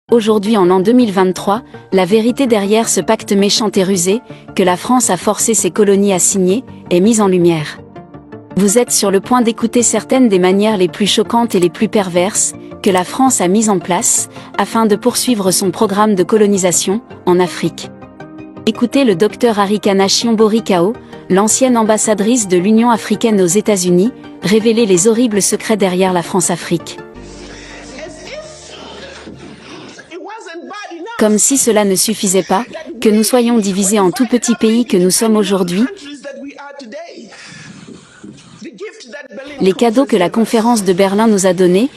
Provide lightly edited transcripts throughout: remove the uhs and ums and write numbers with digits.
Aujourd'hui en l'an 2023, la vérité derrière ce pacte méchant et rusé, que la France a forcé ses colonies à signer, est mise en lumière. Vous êtes sur le point d'écouter certaines des manières les plus choquantes et les plus perverses, que la France a mises en place, afin de poursuivre son programme de colonisation, en Afrique. Écoutez le Dr Arikana Chiombo-Rikao, l'ancienne ambassadrice de l'Union africaine aux États-Unis, révéler les horribles secrets derrière la France-Afrique. Comme si cela ne suffisait pas, que nous soyons divisés en tout petits pays que nous sommes aujourd'hui. Les cadeaux que la conférence de Berlin nous a donnés.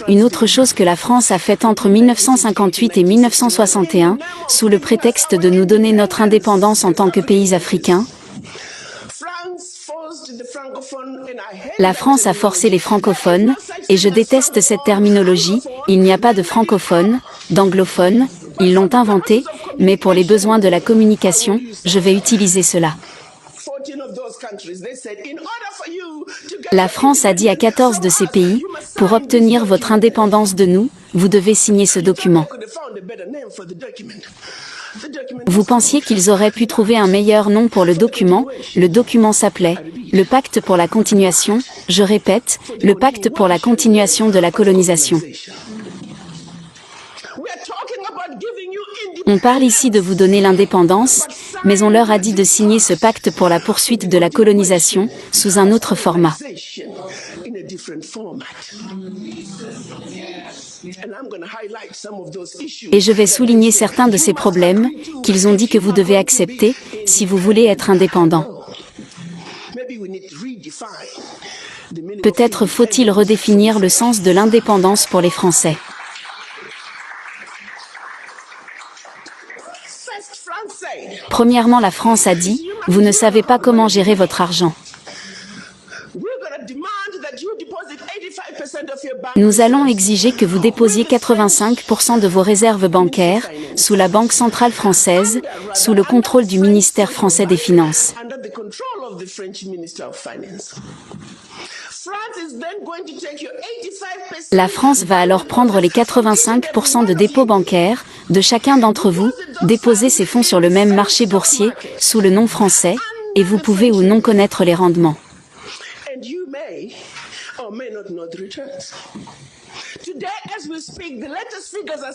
Une autre chose que la France a faite entre 1958 et 1961, sous le prétexte de nous donner notre indépendance en tant que pays africains. La France a forcé les francophones, et je déteste cette terminologie, il n'y a pas de francophones, d'anglophones, ils l'ont inventé, mais pour les besoins de la communication, je vais utiliser cela. La France a dit à 14 de ces pays, pour obtenir votre indépendance de nous, vous devez signer ce document. Vous pensiez qu'ils auraient pu trouver un meilleur nom pour le document s'appelait « Le pacte pour la continuation », je répète, le pacte pour la continuation de la colonisation. On parle ici de vous donner l'indépendance, mais on leur a dit de signer ce pacte pour la poursuite de la colonisation, sous un autre format. Et je vais souligner certains de ces problèmes, qu'ils ont dit que vous devez accepter, si vous voulez être indépendant. Peut-être faut-il redéfinir le sens de l'indépendance pour les Français. Premièrement, la France a dit, vous ne savez pas comment gérer votre argent. Nous allons exiger que vous déposiez 85% de vos réserves bancaires, sous la Banque centrale française, sous le contrôle du ministère français des Finances. La France va alors prendre les 85% de dépôts bancaires, de chacun d'entre vous, déposer ces fonds sur le même marché boursier, sous le nom français, et vous pouvez ou non connaître les rendements.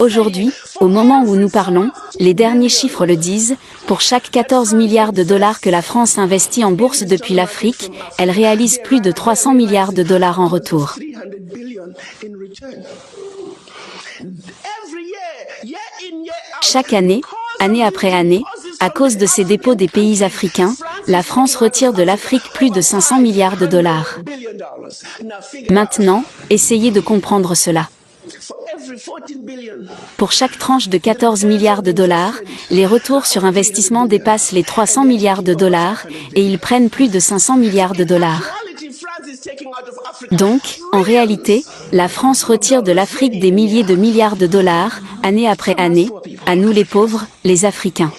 Aujourd'hui, au moment où nous parlons, les derniers chiffres le disent, pour chaque 14 milliards de dollars que la France investit en bourse depuis l'Afrique, elle réalise plus de 300 milliards de dollars en retour. Chaque année, année après année, à cause de ces dépôts des pays africains, la France retire de l'Afrique plus de 500 milliards de dollars. Maintenant, essayez de comprendre cela. Pour chaque tranche de 14 milliards de dollars, les retours sur investissement dépassent les 300 milliards de dollars, et ils prennent plus de 500 milliards de dollars. Donc, en réalité, la France retire de l'Afrique des milliers de milliards de dollars, année après année, à nous les pauvres, les Africains.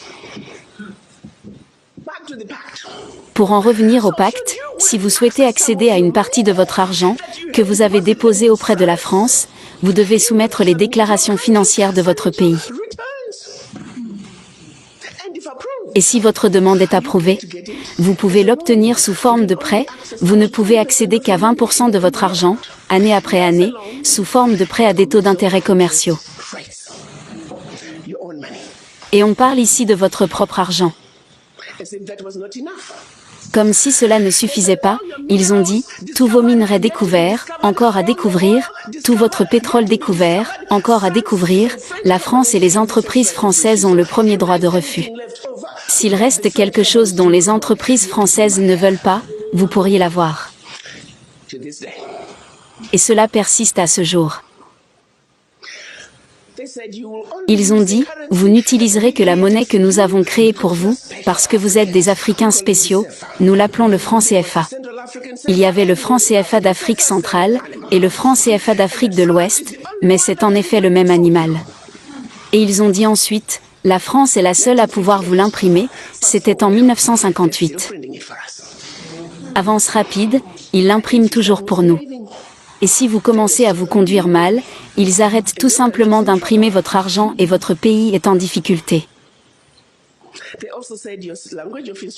Pour en revenir au pacte, si vous souhaitez accéder à une partie de votre argent, que vous avez déposé auprès de la France, vous devez soumettre les déclarations financières de votre pays. Et si votre demande est approuvée, vous pouvez l'obtenir sous forme de prêt, vous ne pouvez accéder qu'à 20% de votre argent, année après année, sous forme de prêt à des taux d'intérêt commerciaux. Et on parle ici de votre propre argent. Comme si cela ne suffisait pas, ils ont dit, tous vos minerais découverts, encore à découvrir, tout votre pétrole découvert, encore à découvrir, la France et les entreprises françaises ont le premier droit de refus. S'il reste quelque chose dont les entreprises françaises ne veulent pas, vous pourriez l'avoir. Et cela persiste à ce jour. Ils ont dit, vous n'utiliserez que la monnaie que nous avons créée pour vous, parce que vous êtes des Africains spéciaux, nous l'appelons le franc CFA. Il y avait le franc CFA d'Afrique centrale, et le franc CFA d'Afrique de l'Ouest, mais c'est en effet le même animal. Et ils ont dit ensuite, la France est la seule à pouvoir vous l'imprimer, c'était en 1958. Avance rapide, ils l'impriment toujours pour nous. et si vous commencez à vous conduire mal, ils arrêtent tout simplement d'imprimer votre argent et votre pays est en difficulté.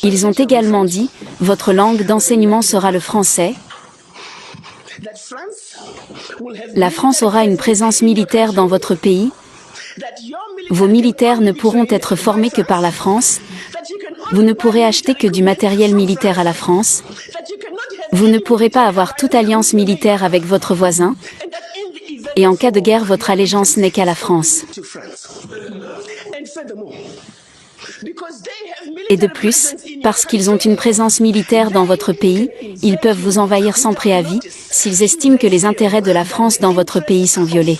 Ils ont également dit, votre langue d'enseignement sera le français. La France aura une présence militaire dans votre pays. Vos militaires ne pourront être formés que par la France. Vous ne pourrez acheter que du matériel militaire à la France. Vous ne pourrez pas avoir toute alliance militaire avec votre voisin. Et en cas de guerre, votre allégeance n'est qu'à la France. Et de plus, parce qu'ils ont une présence militaire dans votre pays, ils peuvent vous envahir sans préavis, s'ils estiment que les intérêts de la France dans votre pays sont violés.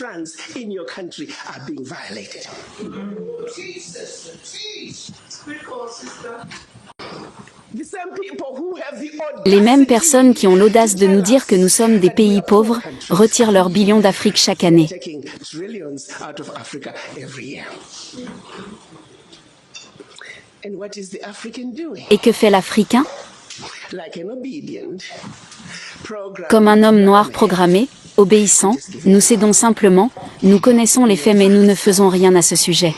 Les mêmes personnes qui ont l'audace de nous dire que nous sommes des pays pauvres, retirent leurs billions d'Afrique chaque année. Et que fait l'Africain? Comme un homme noir programmé, obéissant, nous cédons simplement, nous connaissons les faits mais nous ne faisons rien à ce sujet.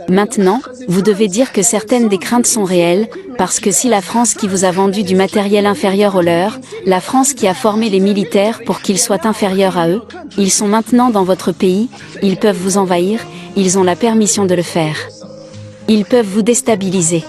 Maintenant, vous devez dire que certaines des craintes sont réelles, parce que si la France qui vous a vendu du matériel inférieur au leur, la France qui a formé les militaires pour qu'ils soient inférieurs à eux, ils sont maintenant dans votre pays, ils peuvent vous envahir, ils ont la permission de le faire. Ils peuvent vous déstabiliser.